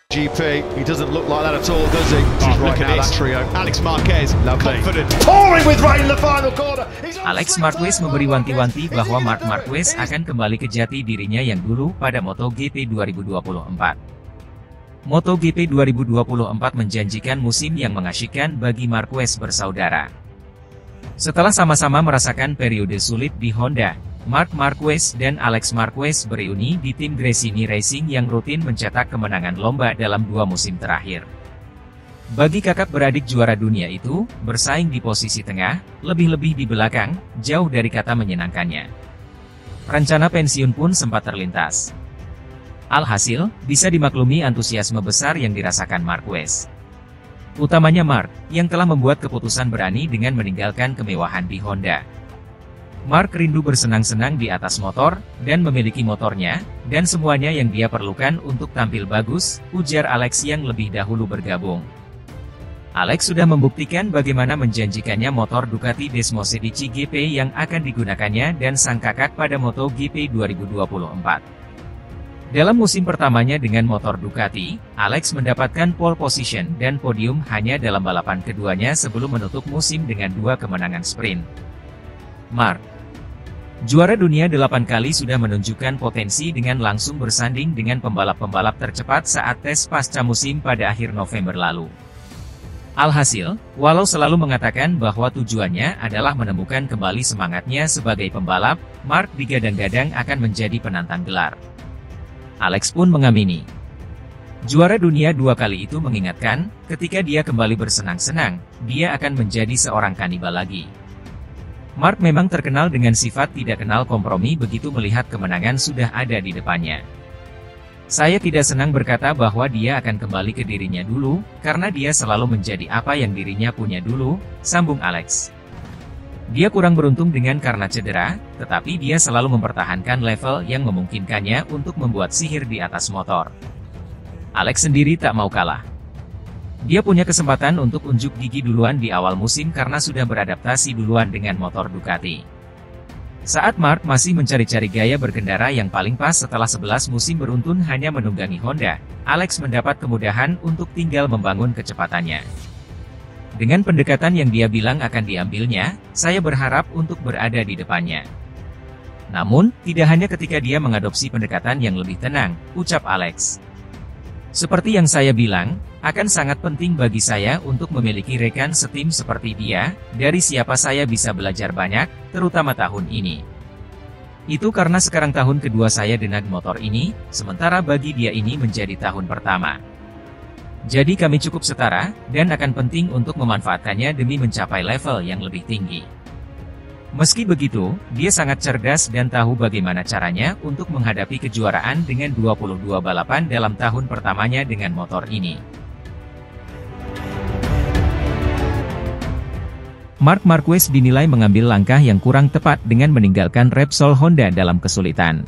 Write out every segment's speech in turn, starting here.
GP, he doesn't look like that at all, does he? Right now, that trio. Alex Marquez, confident. Pouring with rain in the final corner. Alex Marquez memberi wanti-wanti bahwa Marc Marquez akan kembali ke jati dirinya yang dulu pada MotoGP 2024. MotoGP 2024 menjanjikan musim yang mengasyikkan bagi Marquez bersaudara. Setelah sama-sama merasakan periode sulit di Honda, Marc Marquez dan Alex Marquez bereuni di tim Gresini Racing yang rutin mencetak kemenangan lomba dalam 2 musim terakhir. Bagi kakak beradik juara dunia itu, bersaing di posisi tengah, lebih-lebih di belakang, jauh dari kata menyenangkannya. Rencana pensiun pun sempat terlintas. Alhasil, bisa dimaklumi antusiasme besar yang dirasakan Marquez. Utamanya Marc, yang telah membuat keputusan berani dengan meninggalkan kemewahan di Honda. Marc rindu bersenang-senang di atas motor, dan memiliki motornya, dan semuanya yang dia perlukan untuk tampil bagus, ujar Alex yang lebih dahulu bergabung. Alex sudah membuktikan bagaimana menjanjikannya motor Ducati Desmosedici GP yang akan digunakannya dan sang kakak pada MotoGP 2024. Dalam musim pertamanya dengan motor Ducati, Alex mendapatkan pole position dan podium hanya dalam balapan keduanya sebelum menutup musim dengan 2 kemenangan sprint. Marc, juara dunia 8 kali, sudah menunjukkan potensi dengan langsung bersanding dengan pembalap-pembalap tercepat saat tes pasca musim pada akhir November lalu. Alhasil, walau selalu mengatakan bahwa tujuannya adalah menemukan kembali semangatnya sebagai pembalap, Marc digadang-gadang akan menjadi penantang gelar. Alex pun mengamini. Juara dunia 2 kali itu mengingatkan, ketika dia kembali bersenang-senang, dia akan menjadi seorang kanibal lagi. Marc memang terkenal dengan sifat tidak kenal kompromi begitu melihat kemenangan sudah ada di depannya. Saya tidak senang berkata bahwa dia akan kembali ke dirinya dulu, karena dia selalu menjadi apa yang dirinya punya dulu, sambung Alex. Dia kurang beruntung karena cedera, tetapi dia selalu mempertahankan level yang memungkinkannya untuk membuat sihir di atas motor. Alex sendiri tak mau kalah. Dia punya kesempatan untuk unjuk gigi duluan di awal musim karena sudah beradaptasi duluan dengan motor Ducati. Saat Marc masih mencari-cari gaya berkendara yang paling pas setelah 11 musim beruntun hanya menunggangi Honda, Alex mendapat kemudahan untuk tinggal membangun kecepatannya. Dengan pendekatan yang dia bilang akan diambilnya, saya berharap untuk berada di depannya. Namun, tidak hanya ketika dia mengadopsi pendekatan yang lebih tenang, ucap Alex. Seperti yang saya bilang, akan sangat penting bagi saya untuk memiliki rekan setim seperti dia, dari siapa saya bisa belajar banyak, terutama tahun ini. Itu karena sekarang tahun kedua saya dengan motor ini, sementara bagi dia ini menjadi tahun pertama. Jadi kami cukup setara, dan akan penting untuk memanfaatkannya demi mencapai level yang lebih tinggi. Meski begitu, dia sangat cerdas dan tahu bagaimana caranya untuk menghadapi kejuaraan dengan 22 balapan dalam tahun pertamanya dengan motor ini. Marc Marquez dinilai mengambil langkah yang kurang tepat dengan meninggalkan Repsol Honda dalam kesulitan.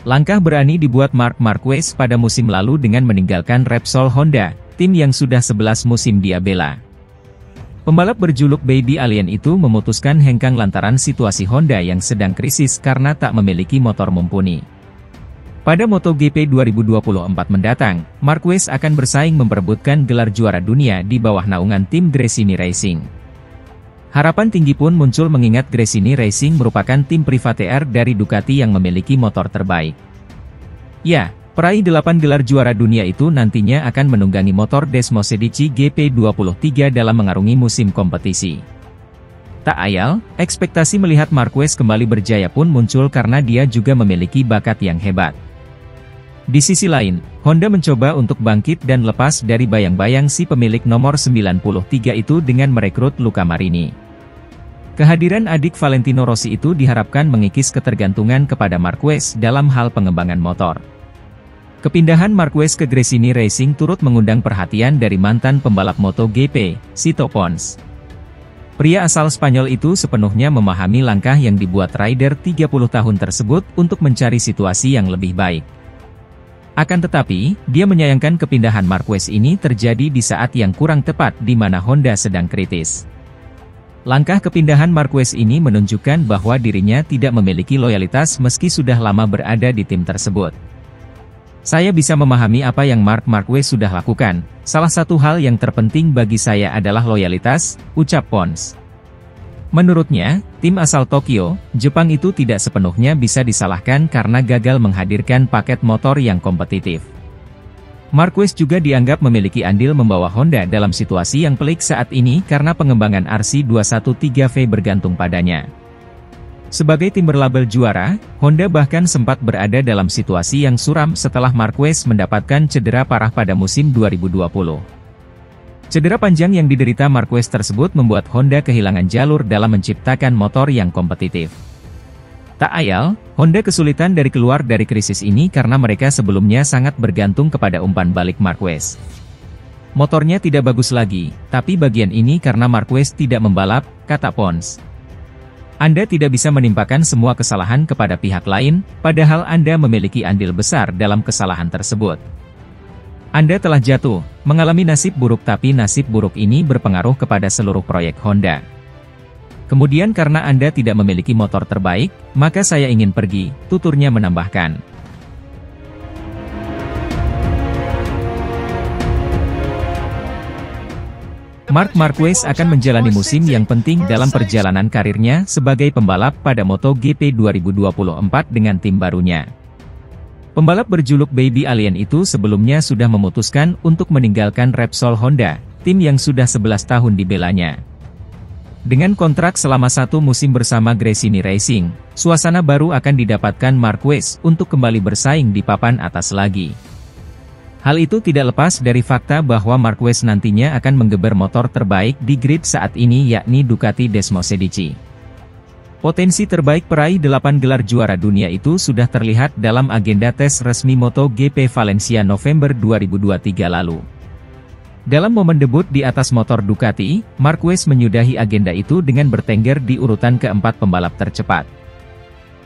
Langkah berani dibuat Marc Marquez pada musim lalu dengan meninggalkan Repsol Honda, tim yang sudah 11 musim dia bela. Pembalap berjuluk Baby Alien itu memutuskan hengkang lantaran situasi Honda yang sedang krisis karena tak memiliki motor mumpuni. Pada MotoGP 2024 mendatang, Marquez akan bersaing memperebutkan gelar juara dunia di bawah naungan tim Gresini Racing. Harapan tinggi pun muncul mengingat Gresini Racing merupakan tim privateer dari Ducati yang memiliki motor terbaik. Ya, peraih 8 gelar juara dunia itu nantinya akan menunggangi motor Desmosedici GP23 dalam mengarungi musim kompetisi. Tak ayal, ekspektasi melihat Marquez kembali berjaya pun muncul karena dia juga memiliki bakat yang hebat. Di sisi lain, Honda mencoba untuk bangkit dan lepas dari bayang-bayang si pemilik nomor 93 itu dengan merekrut Luca Marini. Kehadiran adik Valentino Rossi itu diharapkan mengikis ketergantungan kepada Marquez dalam hal pengembangan motor. Kepindahan Marquez ke Gresini Racing turut mengundang perhatian dari mantan pembalap MotoGP, Sito Pons. Pria asal Spanyol itu sepenuhnya memahami langkah yang dibuat rider 30 tahun tersebut untuk mencari situasi yang lebih baik. Akan tetapi, dia menyayangkan kepindahan Marquez ini terjadi di saat yang kurang tepat di mana Honda sedang kritis. Langkah kepindahan Marquez ini menunjukkan bahwa dirinya tidak memiliki loyalitas meski sudah lama berada di tim tersebut. Saya bisa memahami apa yang Marc Marquez sudah lakukan. Salah satu hal yang terpenting bagi saya adalah loyalitas, ucap Pons. Menurutnya, tim asal Tokyo, Jepang itu tidak sepenuhnya bisa disalahkan karena gagal menghadirkan paket motor yang kompetitif. Marquez juga dianggap memiliki andil membawa Honda dalam situasi yang pelik saat ini karena pengembangan RC213V bergantung padanya. Sebagai tim berlabel juara, Honda bahkan sempat berada dalam situasi yang suram setelah Marquez mendapatkan cedera parah pada musim 2020. Cedera panjang yang diderita Marquez tersebut membuat Honda kehilangan jalur dalam menciptakan motor yang kompetitif. Tak ayal, Honda kesulitan keluar dari krisis ini karena mereka sebelumnya sangat bergantung kepada umpan balik Marquez. Motornya tidak bagus lagi, tapi bagian ini karena Marquez tidak membalap, kata Pons. Anda tidak bisa menimpakan semua kesalahan kepada pihak lain, padahal Anda memiliki andil besar dalam kesalahan tersebut. Anda telah jatuh, mengalami nasib buruk, tapi nasib buruk ini berpengaruh kepada seluruh proyek Honda. Kemudian karena Anda tidak memiliki motor terbaik, maka saya ingin pergi, tuturnya menambahkan. Marc Marquez akan menjalani musim yang penting dalam perjalanan karirnya sebagai pembalap pada MotoGP 2024 dengan tim barunya. Pembalap berjuluk Baby Alien itu sebelumnya sudah memutuskan untuk meninggalkan Repsol Honda, tim yang sudah 11 tahun dibelanya. Dengan kontrak selama 1 musim bersama Gresini Racing, suasana baru akan didapatkan Marquez untuk kembali bersaing di papan atas lagi. Hal itu tidak lepas dari fakta bahwa Marquez nantinya akan menggeber motor terbaik di grid saat ini yakni Ducati Desmosedici. Potensi terbaik peraih 8 gelar juara dunia itu sudah terlihat dalam agenda tes resmi MotoGP Valencia November 2023 lalu. Dalam momen debut di atas motor Ducati, Marquez menyudahi agenda itu dengan bertengger di urutan keempat pembalap tercepat.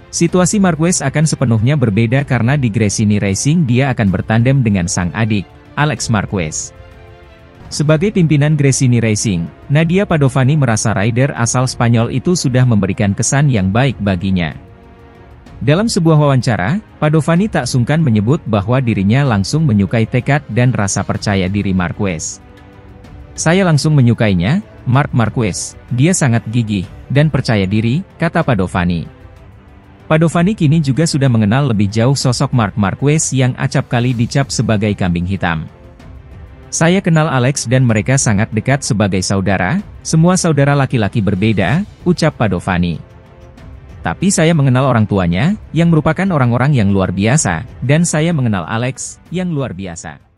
Situasi Marquez akan sepenuhnya berbeda karena di Gresini Racing dia akan bertandem dengan sang adik, Alex Marquez. Sebagai pimpinan Gresini Racing, Nadia Padovani merasa rider asal Spanyol itu sudah memberikan kesan yang baik baginya. Dalam sebuah wawancara, Padovani tak sungkan menyebut bahwa dirinya langsung menyukai tekad dan rasa percaya diri Marquez. Saya langsung menyukainya, Marc Marquez, dia sangat gigih dan percaya diri, kata Padovani. Padovani kini juga sudah mengenal lebih jauh sosok Marc Marquez yang acap kali dicap sebagai kambing hitam. Saya kenal Alex dan mereka sangat dekat sebagai saudara, semua saudara laki-laki berbeda, ucap Padovani. Tapi saya mengenal orang tuanya, yang merupakan orang-orang yang luar biasa, dan saya mengenal Alex, yang luar biasa.